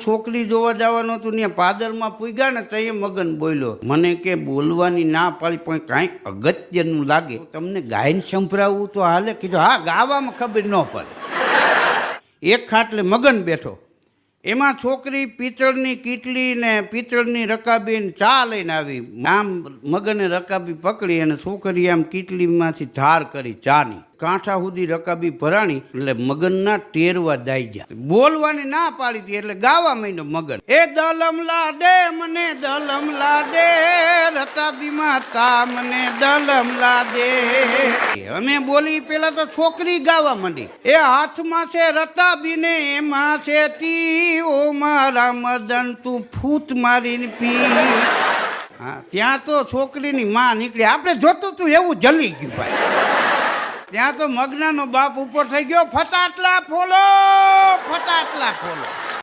છોકરી જોવા જવાનું હતું ને પાદરમાં પૂગ્યા ને તો મગન બોલ્યો, મને કે બોલવાની ના પાડી પણ કાંઈ અગત્યનું લાગે તમને ગાયન સંભળાવવું તો હાલે. કીધું હા, ગાવામાં ખબર ન પડે. એક ખાટલે મગન બેઠો, એમાં છોકરી પિત્તળની કીટલી ને પિત્તળની રકાબી ચા લઈને આવી. આમ મગને રકાબી પકડી અને છોકરી આમ કીટલીમાંથી ધાર કરી ચાની, કાંઠા સુધી રકાબી ભરાણી એટલે મગનના ટેરવા દાઈ ગયા. બોલવાની ના પાડી હતી એટલે ગાવા માંડ્યો મગન. એ દલમલા દે મને દલમલા દે, રકાબીમાં તા મને દલમલા દે. અમે બોલી પેલા તો છોકરી ગાવા માંડી. એ હાથમાં છે રકાબી ને એમાં છે તી, ઓ મારા મદન તું ફૂટ મારીને પી. હા, ત્યાં તો છોકરીની માં નીકળી. આપણે જોતું તું એવું જલી ગયું ભાઈ. ત્યાં તો મગનાનો બાપ ઉપર થઈ ગયો, ફટાટલા ફોલો ફટાટલા ફોલો.